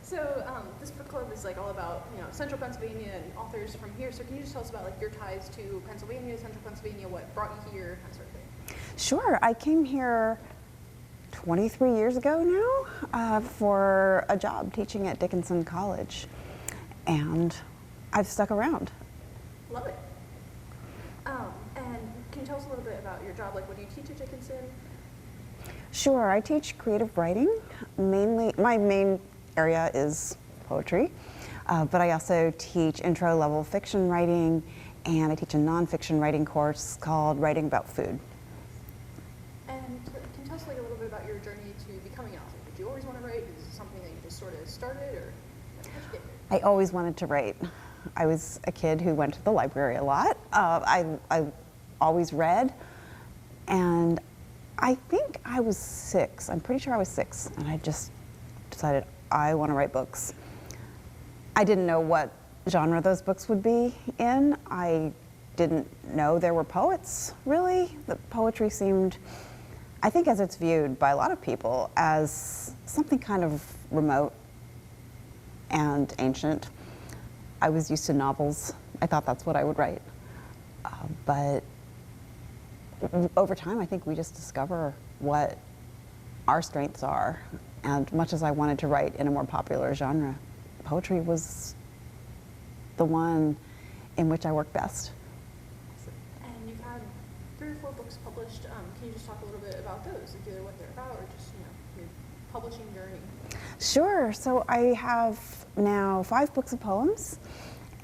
This book club is like all about, central Pennsylvania and authors from here. So can you just tell us about like your ties to Pennsylvania, central Pennsylvania, what brought you here, that sort of thing? Sure. I came here 23 years ago now for a job teaching at Dickinson College, and I've stuck around. Love it. And can you tell us a little bit about your job? Like, what do you teach at Dickinson? Sure. I teach creative writing. Mainly, my main area is poetry, but I also teach intro-level fiction writing, and I teach a nonfiction writing course called Writing About Food. And can you tell us like a little bit about your journey to becoming an author? Did you always want to write? Is it something that you just sort of started, or how'd you get there? I always wanted to write. I was a kid who went to the library a lot. I always read, and I think I was 6. I'm pretty sure I was 6, and I just decided I want to write books. I didn't know what genre those books would be in. I didn't know there were poets, really. The poetry seemed, I think as it's viewed by a lot of people, as something kind of remote and ancient. I was used to novels. I thought that's what I would write. But over time, I think we just discover what our strengths are. And much as I wanted to write in a more popular genre, poetry was the one in which I work best. And you've had 3 or 4 books published. Can you just talk a little bit about those, like either what they're about or just your publishing journey? Sure. So I have now 5 books of poems,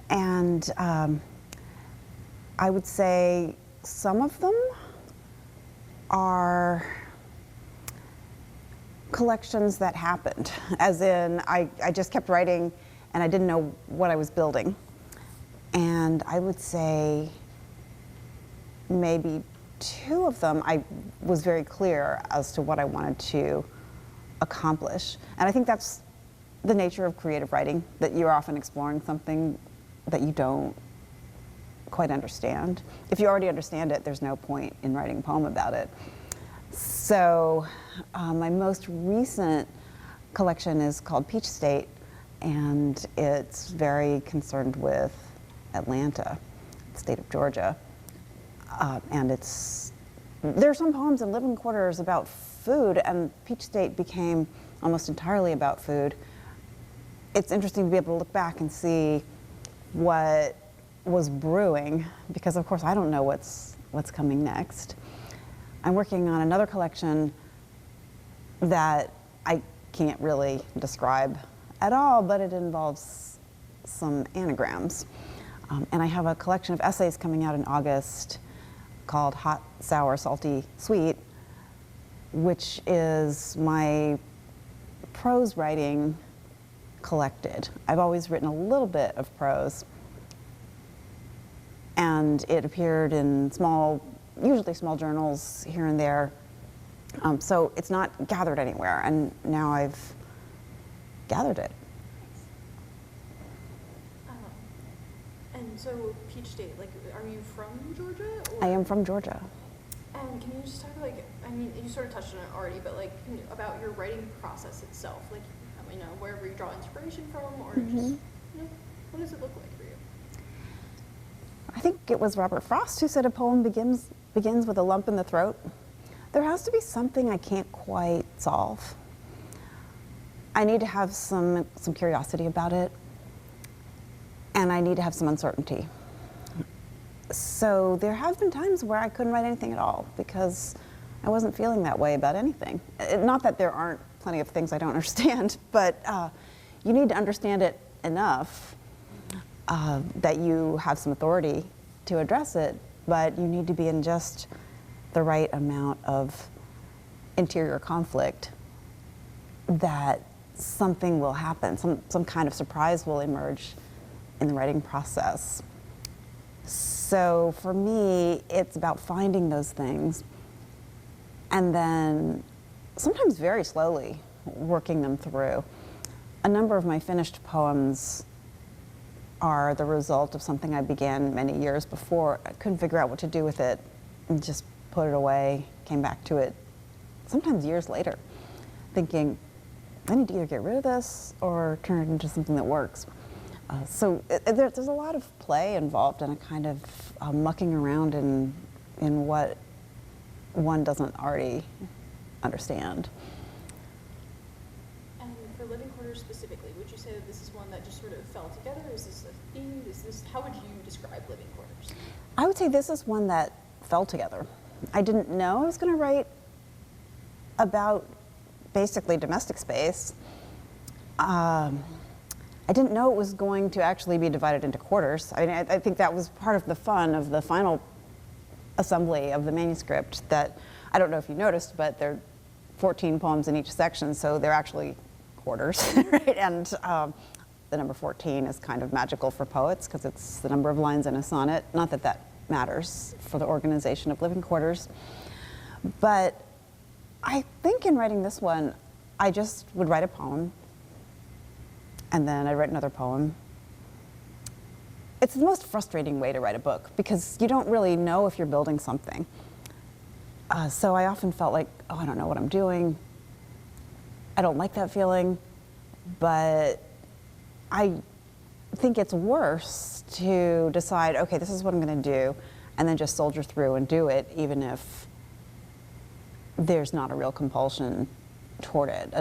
and I would say some of them are collections that happened, as in I just kept writing and I didn't know what I was building. And I would say maybe 2 of them I was very clear as to what I wanted to accomplish. And I think that's the nature of creative writing, that you're often exploring something that you don't quite understand. If you already understand it, there's no point in writing a poem about it. So my most recent collection is called Peach State, and it's very concerned with Atlanta, the state of Georgia. And there are some poems in living quarters about food, and Peach State became almost entirely about food. It's interesting to be able to look back and see what was brewing, because of course I don't know what's coming next. I'm working on another collection that I can't really describe at all, but it involves some anagrams. And I have a collection of essays coming out in August called Hot, Sour, Salty, Sweet, which is my prose writing collected. I've always written a little bit of prose, and it appeared in usually small journals here and there. So it's not gathered anywhere, and now I've gathered it. And so Peach State, like, are you from Georgia? Or? I am from Georgia. And can you just talk, like, I mean, you sort of touched on it already, but like, about your writing process itself, like, wherever you draw inspiration from, or just, what does it look like for you? I think it was Robert Frost who said a poem begins with a lump in the throat. There has to be something I can't quite solve. I need to have some curiosity about it, and I need to have some uncertainty. So there have been times where I couldn't write anything at all because I wasn't feeling that way about anything. Not that there aren't plenty of things I don't understand, but you need to understand it enough that you have some authority to address it, but you need to be in just the right amount of interior conflict that something will happen, some kind of surprise will emerge in the writing process. So for me, it's about finding those things and then sometimes very slowly working them through. A number of my finished poems are the result of something I began many years before. I couldn't figure out what to do with it and just put it away, came back to it sometimes years later, thinking, I need to either get rid of this or turn it into something that works. So there's a lot of play involved and a kind of mucking around in what one doesn't already understand. And for living quarters specifically, would you say that this is one that just sort of fell together? Is this a theme? How would you describe living quarters? I would say this is one that fell together. I didn't know I was going to write about basically domestic space. I didn't know it was going to actually be divided into quarters. I mean, I think that was part of the fun of the final assembly of the manuscript, that I don't know if you noticed, but there are 14 poems in each section, so they're actually quarters, right? And the number 14 is kind of magical for poets because it's the number of lines in a sonnet. Not that that matters for the organization of living quarters. But I think in writing this one, I just would write a poem, and then I'd write another poem. It's the most frustrating way to write a book because you don't really know if you're building something. So I often felt like, oh, I don't know what I'm doing. I don't like that feeling, but I think it's worse to decide, okay, this is what I'm going to do, and then just soldier through and do it, even if there's not a real compulsion toward it,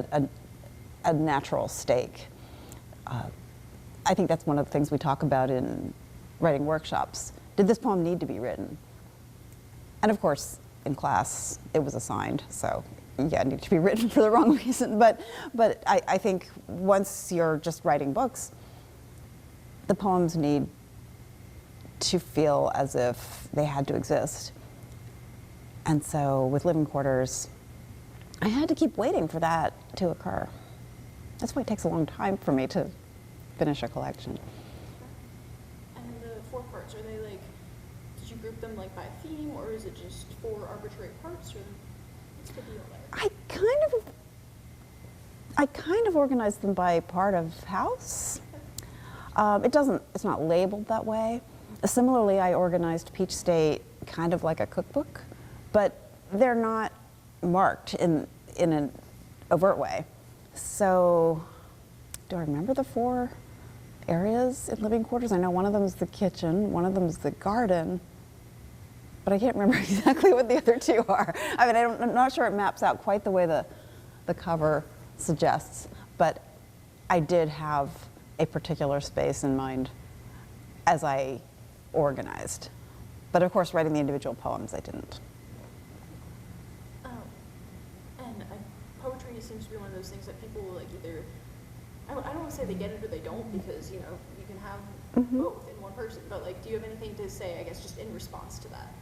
a natural stake. I think that's one of the things we talk about in writing workshops. Did this poem need to be written? And of course, in class, it was assigned, so yeah, it needed to be written for the wrong reason. But I think once you're just writing books, the poems need to feel as if they had to exist. And so with living quarters, I had to keep waiting for that to occur. That's why it takes a long time for me to finish a collection. And the 4 parts, are they like, did you group them like by theme, or is it just 4 arbitrary parts, or what's the deal there? I kind of organized them by part of house. It's not labeled that way. Similarly, I organized Peach State kind of like a cookbook, but they're not marked in an overt way. So, do I remember the 4 areas in living quarters? I know one of them is the kitchen, one of them is the garden, but I can't remember exactly what the other 2 are. I mean, I'm not sure it maps out quite the way the cover suggests, but I did have a particular space in mind as I organized. But of course, writing the individual poems, I didn't. And poetry seems to be one of those things that people like either, I don't want to say they get it or they don't, because you can have both in one person, but like, do you have anything to say, I guess, just in response to that,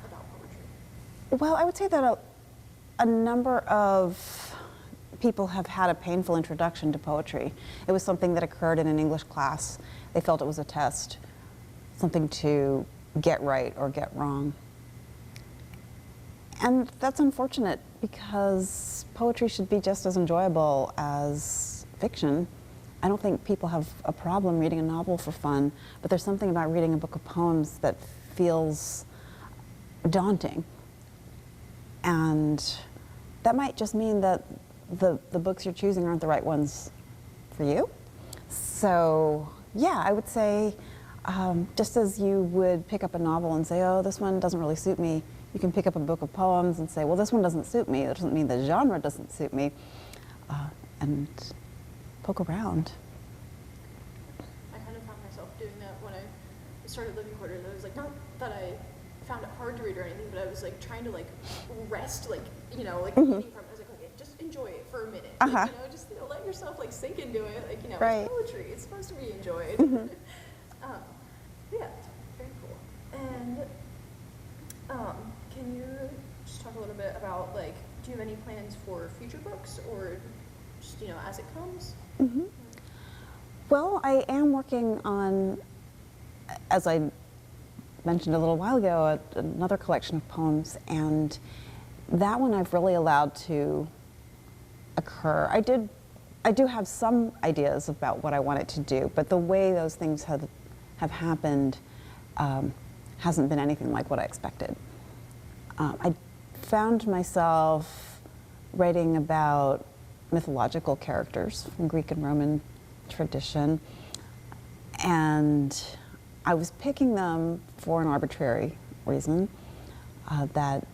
about poetry? Well, I would say that a number of people have had a painful introduction to poetry. It was something that occurred in an English class. They felt it was a test, something to get right or get wrong. And that's unfortunate because poetry should be just as enjoyable as fiction. I don't think people have a problem reading a novel for fun, but there's something about reading a book of poems that feels daunting. And that might just mean that the books you're choosing aren't the right ones for you. So yeah, I would say just as you would pick up a novel and say, oh, this one doesn't really suit me, you can pick up a book of poems and say, well, this one doesn't suit me. It doesn't mean the genre doesn't suit me. And poke around. I kind of found myself doing that when I started living quarters. I was like, not that I found it hard to read or anything, but I was like trying to like rest, like, reading from it. I was like, okay, just enjoy it for a minute. Like, just let yourself like sink into it. Like, right. It's poetry. It's supposed to be enjoyed. Yeah, very cool. And can you just talk a little bit about like, do you have any plans for future books, or just as it comes? Well, I am working on, as I mentioned a little while ago, another collection of poems, and that one I've really allowed to occur. I do have some ideas about what I want it to do, but the way those things have happened hasn't been anything like what I expected. I found myself writing about mythological characters from Greek and Roman tradition. And I was picking them for an arbitrary reason, that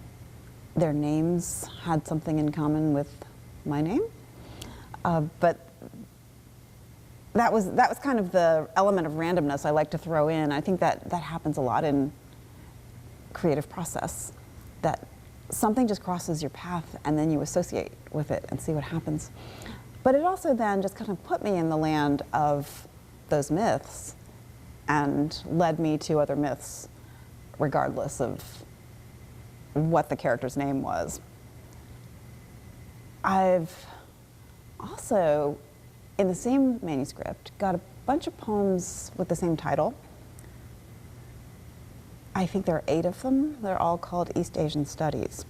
their names had something in common with my name. But that was kind of the element of randomness I like to throw in. I think that happens a lot in creative process, that something just crosses your path and then you associate with it and see what happens. But it also then just kind of put me in the land of those myths and led me to other myths regardless of what the character's name was. I've also, in the same manuscript, got a bunch of poems with the same title. I think there are 8 of them. They're all called East Asian Studies.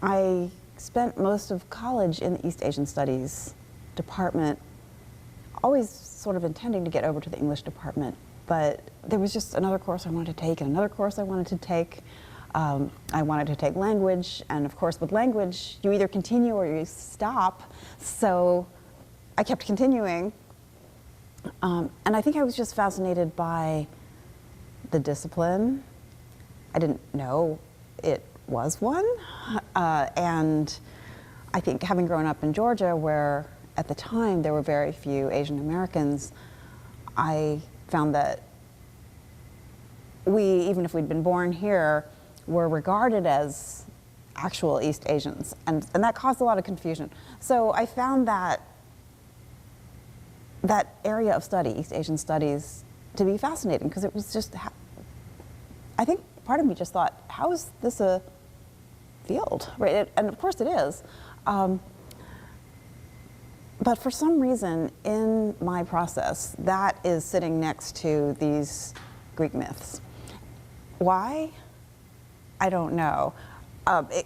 I spent most of college in the East Asian Studies department, always sort of intending to get over to the English department, but there was just another course I wanted to take and another course I wanted to take. I wanted to take language, and of course with language, you either continue or you stop, so I kept continuing. And I think I was just fascinated by the discipline. I didn't know it was one. And I think having grown up in Georgia, where at the time there were very few Asian Americans, I found that we, even if we'd been born here, were regarded as actual East Asians. And that caused a lot of confusion. So I found that area of study, East Asian studies, to be fascinating, because it was just, I think part of me just thought, how is this a field, right? And of course it is. But for some reason in my process, that is sitting next to these Greek myths. Why? I don't know.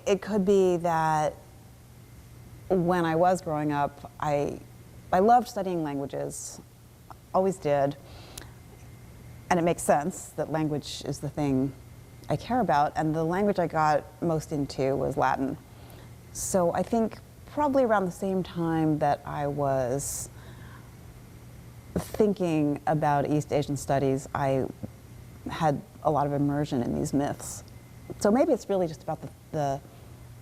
It could be that when I was growing up, I loved studying languages, always did. And it makes sense that language is the thing I care about, and the language I got most into was Latin. So I think probably around the same time that I was thinking about East Asian studies, I had a lot of immersion in these myths. So maybe it's really just about the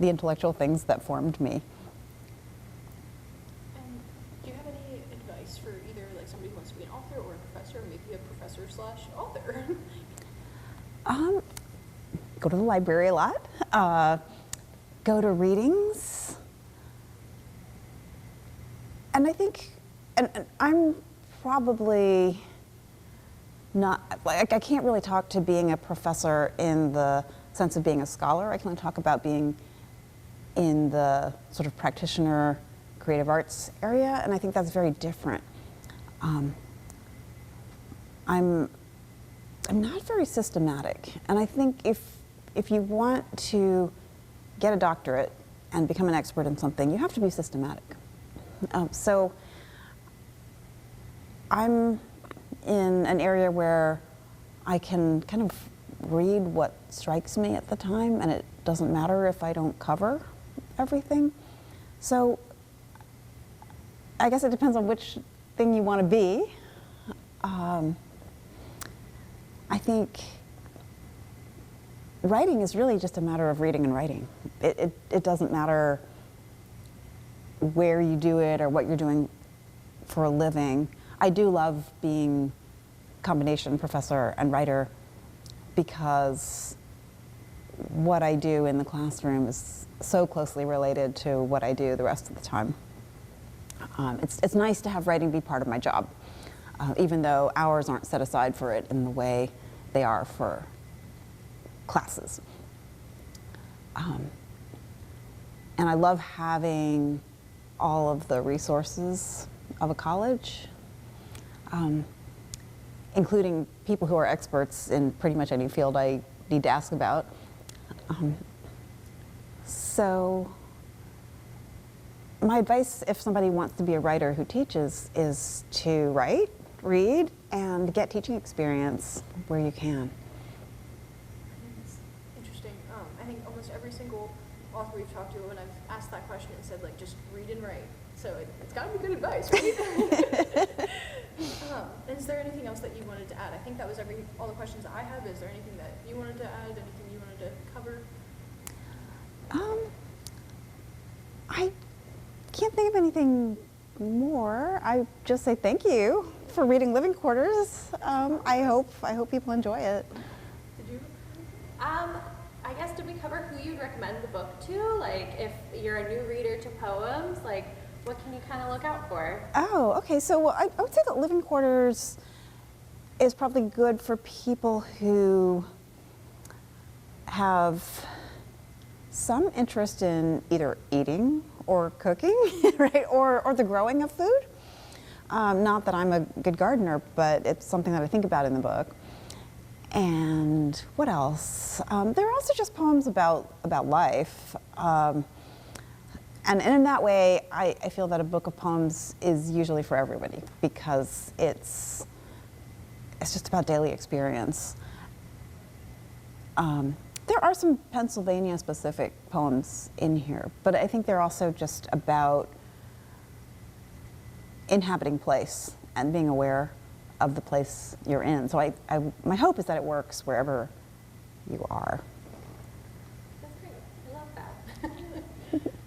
intellectual things that formed me. And do you have any advice for either like somebody who wants to be an author or a professor, or maybe a professor/author? Go to the library a lot. Go to readings. And I think, and I'm probably not, like, I can't really talk to being a professor in the sense of being a scholar. I can only talk about being in the sort of practitioner creative arts area, and I think that's very different. I'm not very systematic, and I think if you want to get a doctorate and become an expert in something, you have to be systematic. So I'm in an area where I can kind of read what strikes me at the time, and it doesn't matter if I don't cover everything. So I guess it depends on which thing you want to be. I think writing is really just a matter of reading and writing. It doesn't matter where you do it or what you're doing for a living. I do love being combination professor and writer, because what I do in the classroom is so closely related to what I do the rest of the time. It's nice to have writing be part of my job, even though hours aren't set aside for it in the way they are for classes. And I love having all of the resources of a college, including people who are experts in pretty much any field I need to ask about. So my advice, if somebody wants to be a writer who teaches, is to write, read, and get teaching experience where you can. It's interesting. I think almost every single author we've talked to when I've asked that question and said, like, just read and write. So it's got to be good advice, right? Is there anything else that you wanted to add? I think that was all the questions that I have. Is there anything that you wanted to add? Anything you wanted to cover? I can't think of anything more. I just say thank you for reading Living Quarters. I hope people enjoy it. Did you? I guess, did we cover who you'd recommend the book to? Like, if you're a new reader to poems, like, what can you kind of look out for? Oh, okay. So I would say that Living Quarters is probably good for people who have some interest in either eating or cooking, right, or the growing of food. Not that I'm a good gardener, but it's something that I think about in the book. And what else? There are also just poems about life. And in that way, I feel that a book of poems is usually for everybody because it's just about daily experience. There are some Pennsylvania-specific poems in here, but I think they're also just about inhabiting place and being aware of the place you're in. So my hope is that it works wherever you are.